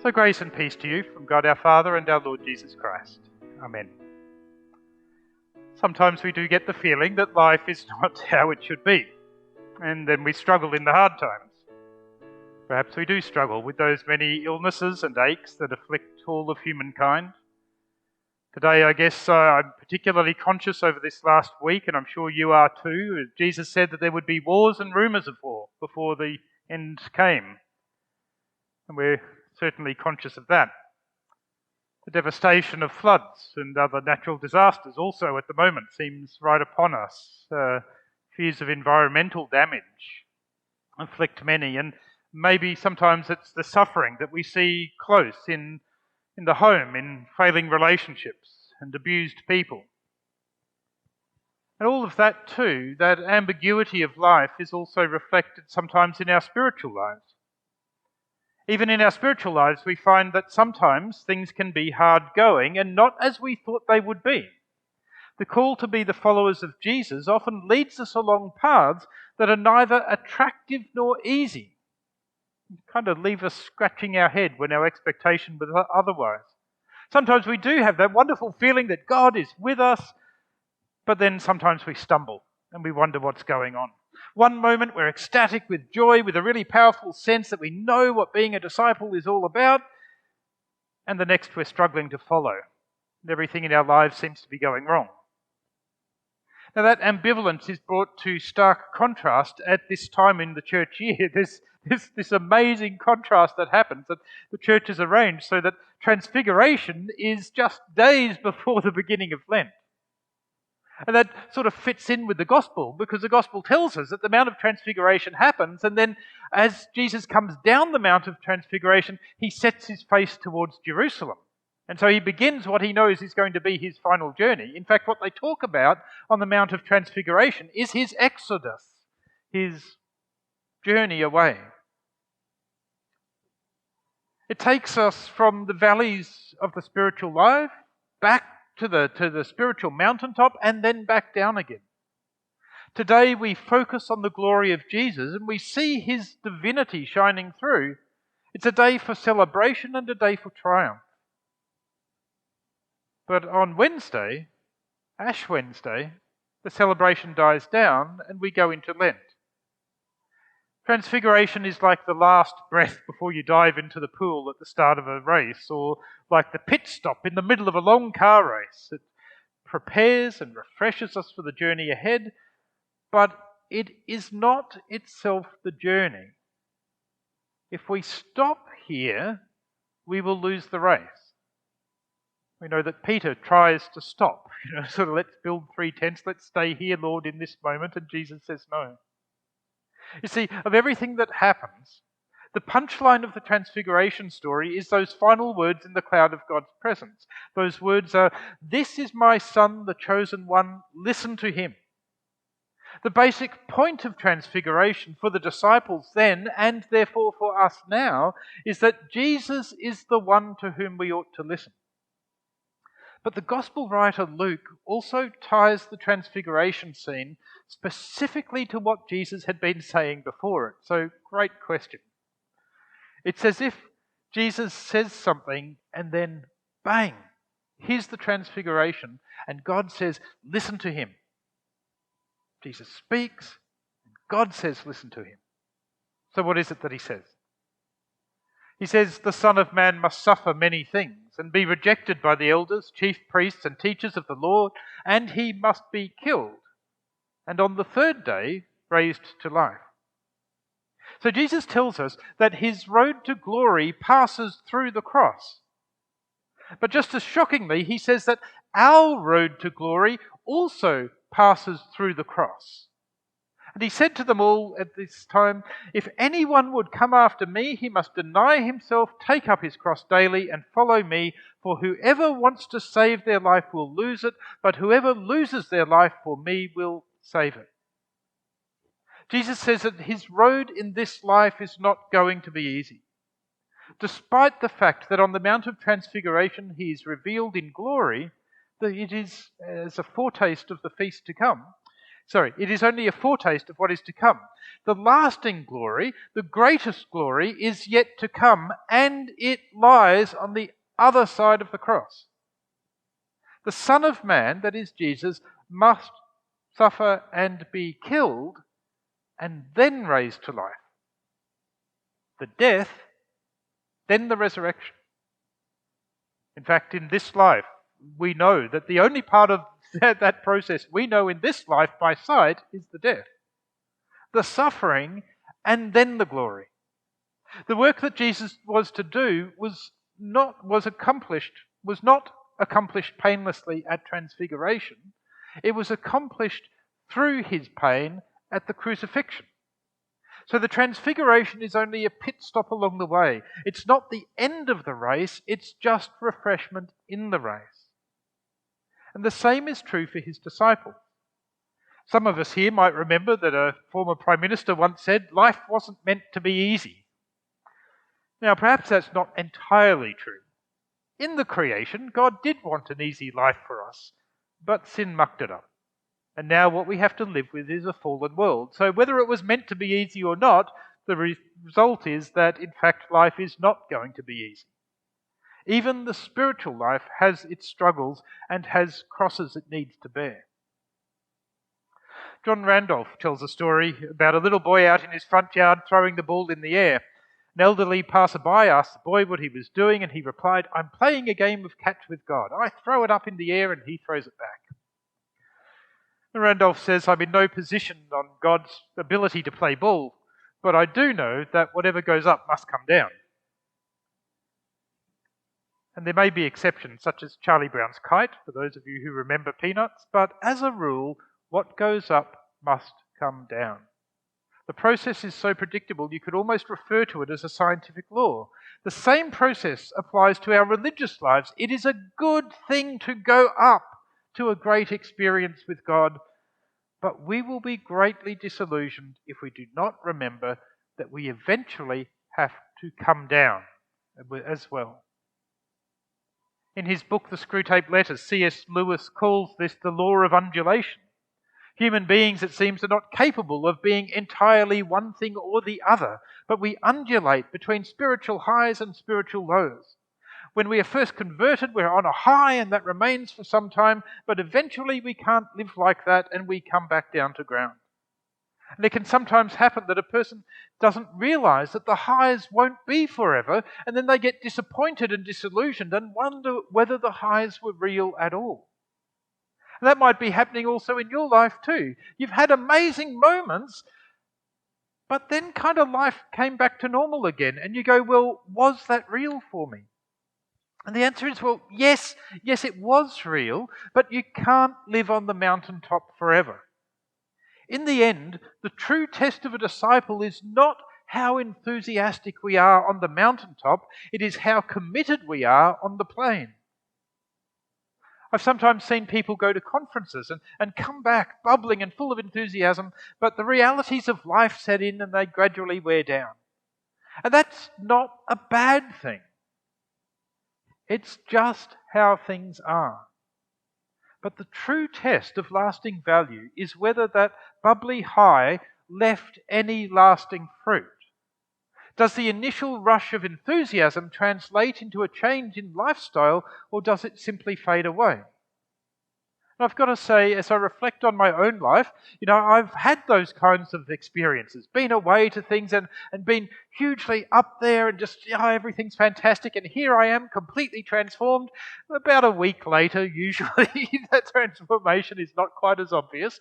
So grace and peace to you from God our Father and our Lord Jesus Christ. Amen. Sometimes we do get the feeling that life is not how it should be, and then we struggle in the hard times. Perhaps we do struggle with those many illnesses and aches that afflict all of humankind. Today, I guess I'm particularly conscious over this last week, and I'm sure you are too. Jesus said that there would be wars and rumours of war before the end came. And we're certainly conscious of that. The devastation of floods and other natural disasters also at the moment seems right upon us. Fears of environmental damage afflict many, and maybe sometimes it's the suffering that we see close in the home, in failing relationships and abused people. And all of that too, that ambiguity of life, is also reflected sometimes in our spiritual lives. Even in our spiritual lives, we find that sometimes things can be hard going and not as we thought they would be. The call to be the followers of Jesus often leads us along paths that are neither attractive nor easy. Kind of leave us scratching our head when our expectation was otherwise. Sometimes we do have that wonderful feeling that God is with us, but then sometimes we stumble and we wonder what's going on. One moment we're ecstatic with joy, with a really powerful sense that we know what being a disciple is all about, and the next we're struggling to follow, and everything in our lives seems to be going wrong. Now that ambivalence is brought to stark contrast at this time in the church year. There's this amazing contrast that happens, that the church has arranged so that Transfiguration is just days before the beginning of Lent. And that sort of fits in with the gospel, because the gospel tells us that the Mount of Transfiguration happens, and then as Jesus comes down the Mount of Transfiguration, he sets his face towards Jerusalem. And so he begins what he knows is going to be his final journey. In fact, what they talk about on the Mount of Transfiguration is his exodus, his journey away. It takes us from the valleys of the spiritual life back to the spiritual mountaintop and then back down again. Today we focus on the glory of Jesus and we see his divinity shining through. It's a day for celebration and a day for triumph. But on Wednesday, Ash Wednesday, the celebration dies down and we go into Lent. Transfiguration is like the last breath before you dive into the pool at the start of a race, or like the pit stop in the middle of a long car race. It prepares and refreshes us for the journey ahead, but it is not itself the journey. If we stop here, we will lose the race. We know that Peter tries to stop, sort of let's build 3 tents, let's stay here, Lord, in this moment, and Jesus says no. You see, of everything that happens, the punchline of the Transfiguration story is those final words in the cloud of God's presence. Those words are, "This is my Son, the chosen one, listen to him." The basic point of Transfiguration for the disciples then, and therefore for us now, is that Jesus is the one to whom we ought to listen. But the Gospel writer Luke also ties the Transfiguration scene specifically to what Jesus had been saying before it. So, great question. It's as if Jesus says something and then, bang, here's the Transfiguration, and God says, listen to him. Jesus speaks, and God says, listen to him. So what is it that he says? He says, the Son of Man must suffer many things and be rejected by the elders, chief priests and teachers of the law, and he must be killed, and on the third day raised to life. So Jesus tells us that his road to glory passes through the cross. But just as shockingly, he says that our road to glory also passes through the cross. And he said to them all at this time, if anyone would come after me, he must deny himself, take up his cross daily, and follow me. For whoever wants to save their life will lose it, but whoever loses their life for me will save it. Jesus says that his road in this life is not going to be easy. Despite the fact that on the Mount of Transfiguration he is revealed in glory, that it is as a foretaste of the feast to come. It is only a foretaste of what is to come. The lasting glory, the greatest glory, is yet to come, and it lies on the other side of the cross. The Son of Man, that is Jesus, must suffer and be killed, and then raised to life. The death, then the resurrection. In fact, in this life, we know that the only part of that process we know in this life by sight is the death, the suffering, and then the glory. The work that Jesus was to do was not accomplished painlessly at Transfiguration. It was accomplished through his pain at the crucifixion. So the Transfiguration is only a pit stop along the way. It's not the end of the race, it's just refreshment in the race. And the same is true for his disciples. Some of us here might remember that a former Prime Minister once said, life wasn't meant to be easy. Now, perhaps that's not entirely true. In the creation, God did want an easy life for us, but sin mucked it up. And now what we have to live with is a fallen world. So whether it was meant to be easy or not, the result is that, in fact, life is not going to be easy. Even the spiritual life has its struggles and has crosses it needs to bear. John Randolph tells a story about a little boy out in his front yard throwing the ball in the air. An elderly passerby asked the boy what he was doing, and he replied, "I'm playing a game of catch with God. I throw it up in the air and he throws it back." And Randolph says, "I'm in no position on God's ability to play ball, but I do know that whatever goes up must come down." And there may be exceptions, such as Charlie Brown's kite, for those of you who remember Peanuts, but as a rule, what goes up must come down. The process is so predictable you could almost refer to it as a scientific law. The same process applies to our religious lives. It is a good thing to go up to a great experience with God, but we will be greatly disillusioned if we do not remember that we eventually have to come down as well. In his book, The Screwtape Letters, C.S. Lewis calls this the law of undulation. Human beings, it seems, are not capable of being entirely one thing or the other, but we undulate between spiritual highs and spiritual lows. When we are first converted, we're on a high and that remains for some time, but eventually we can't live like that and we come back down to ground. And it can sometimes happen that a person doesn't realize that the highs won't be forever, and then they get disappointed and disillusioned and wonder whether the highs were real at all. And that might be happening also in your life too. You've had amazing moments, but then kind of life came back to normal again, and you go, well, was that real for me? And the answer is, well, yes, it was real, but you can't live on the mountaintop forever. In the end, the true test of a disciple is not how enthusiastic we are on the mountaintop, it is how committed we are on the plain. I've sometimes seen people go to conferences and come back bubbling and full of enthusiasm, but the realities of life set in and they gradually wear down. And that's not a bad thing. It's just how things are. But the true test of lasting value is whether that bubbly high left any lasting fruit. Does the initial rush of enthusiasm translate into a change in lifestyle, or does it simply fade away? And I've got to say, as I reflect on my own life, I've had those kinds of experiences, been away to things and been hugely up there and just, everything's fantastic. And here I am completely transformed. About a week later, usually, that transformation is not quite as obvious.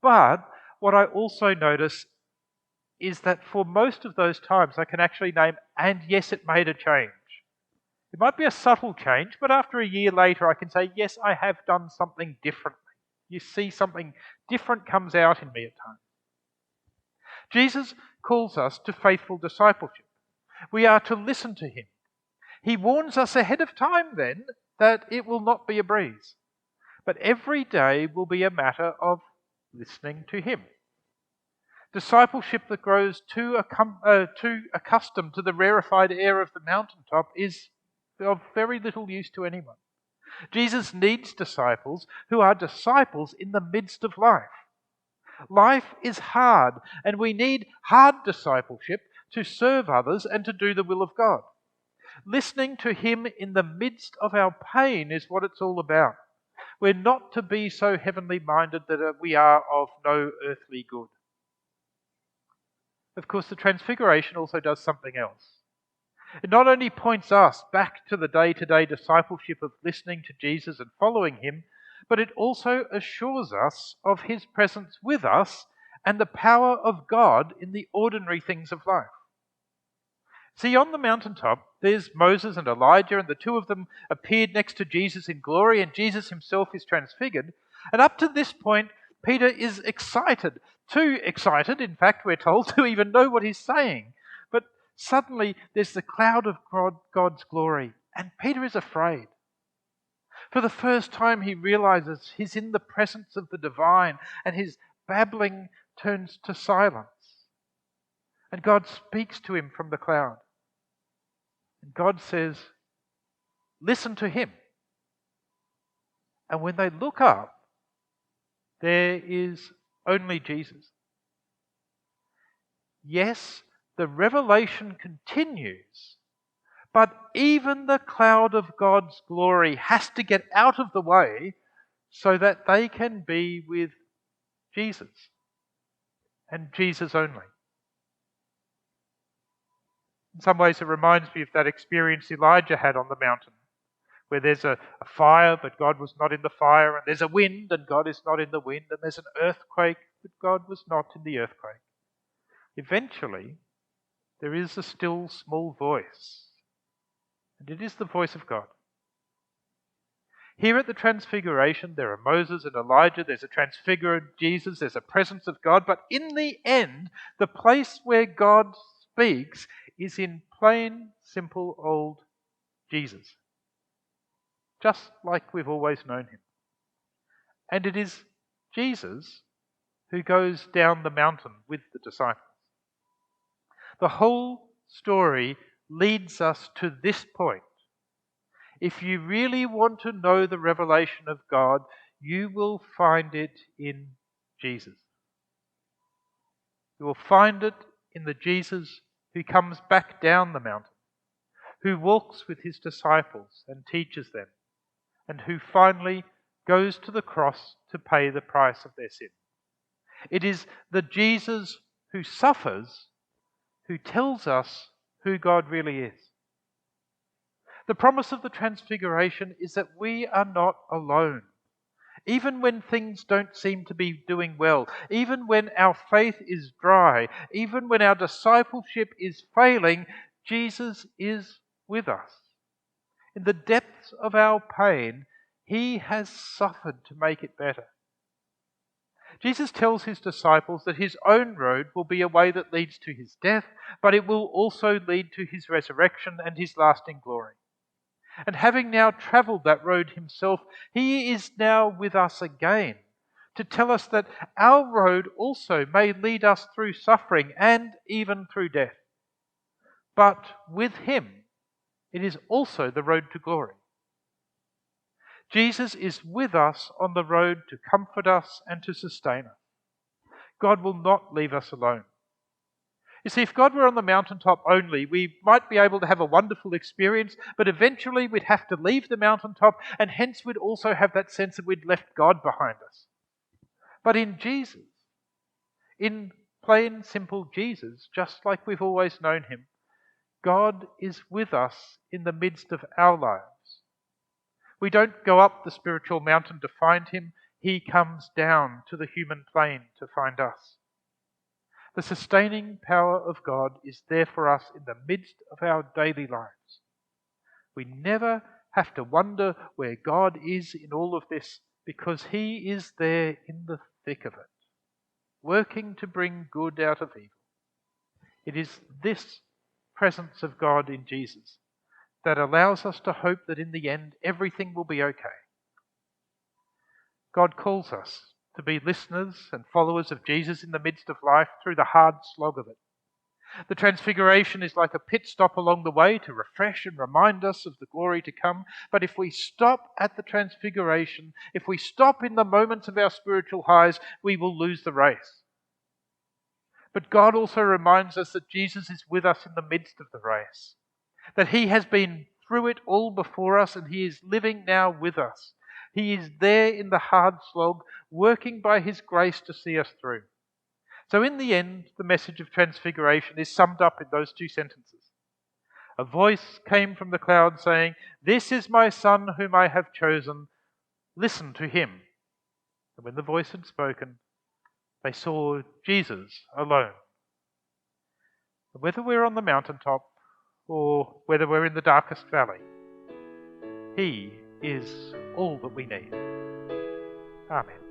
But what I also notice is that for most of those times, I can actually name, and yes, it made a change. It might be a subtle change, but after a year later, I can say, yes, I have done something differently. You see, something different comes out in me at times. Jesus calls us to faithful discipleship. We are to listen to him. He warns us ahead of time then that it will not be a breeze, but every day will be a matter of listening to him. Discipleship that grows too accustomed to the rarefied air of the mountaintop is of very little use to anyone. Jesus needs disciples who are disciples in the midst of life. Life is hard, and we need hard discipleship to serve others and to do the will of God. Listening to Him in the midst of our pain is what it's all about. We're not to be so heavenly minded that we are of no earthly good. Of course, the Transfiguration also does something else. It not only points us back to the day-to-day discipleship of listening to Jesus and following Him, but it also assures us of His presence with us and the power of God in the ordinary things of life. See, on the mountaintop, there's Moses and Elijah, and the two of them appeared next to Jesus in glory, and Jesus himself is transfigured. And up to this point, Peter is excited, too excited, in fact, we're told, to even know what he's saying. But suddenly, there's the cloud of God's glory, and Peter is afraid. For the first time, he realizes he's in the presence of the divine, and his babbling turns to silence. And God speaks to him from the cloud. And God says, listen to him. And when they look up, there is only Jesus. Yes, the revelation continues, but even the cloud of God's glory has to get out of the way so that they can be with Jesus and Jesus only. In some ways, it reminds me of that experience Elijah had on the mountain, where there's a fire, but God was not in the fire, and there's a wind, and God is not in the wind, and there's an earthquake, but God was not in the earthquake. Eventually, there is a still small voice, and it is the voice of God. Here at the Transfiguration, there are Moses and Elijah, there's a transfigured Jesus, there's a presence of God, but in the end, the place where God speaks is in plain, simple old Jesus. Just like we've always known him. And it is Jesus who goes down the mountain with the disciples. The whole story leads us to this point. If you really want to know the revelation of God, you will find it in Jesus. You will find it in the Jesus who comes back down the mountain, who walks with his disciples and teaches them, and who finally goes to the cross to pay the price of their sin. It is the Jesus who suffers who tells us who God really is. The promise of the Transfiguration is that we are not alone. Even when things don't seem to be doing well, even when our faith is dry, even when our discipleship is failing, Jesus is with us. In the depths of our pain, he has suffered to make it better. Jesus tells his disciples that his own road will be a way that leads to his death, but it will also lead to his resurrection and his lasting glory. And having now travelled that road himself, he is now with us again to tell us that our road also may lead us through suffering and even through death. But with him, it is also the road to glory. Jesus is with us on the road to comfort us and to sustain us. God will not leave us alone. You see, if God were on the mountaintop only, we might be able to have a wonderful experience, but eventually we'd have to leave the mountaintop, and hence we'd also have that sense that we'd left God behind us. But in Jesus, in plain, simple Jesus, just like we've always known him, God is with us in the midst of our lives. We don't go up the spiritual mountain to find him. He comes down to the human plane to find us. The sustaining power of God is there for us in the midst of our daily lives. We never have to wonder where God is in all of this, because he is there in the thick of it, working to bring good out of evil. It is this presence of God in Jesus that allows us to hope that in the end everything will be okay. God calls us to be listeners and followers of Jesus in the midst of life through the hard slog of it. The Transfiguration is like a pit stop along the way to refresh and remind us of the glory to come. But if we stop at the Transfiguration, if we stop in the moments of our spiritual highs, we will lose the race. But God also reminds us that Jesus is with us in the midst of the race, that He has been through it all before us and He is living now with us. He is there in the hard slog, working by His grace to see us through. So in the end, the message of Transfiguration is summed up in those two sentences. A voice came from the cloud saying, "This is my Son whom I have chosen. Listen to Him." And when the voice had spoken, they saw Jesus alone. And whether we're on the mountaintop or whether we're in the darkest valley, He is all that we need. Amen.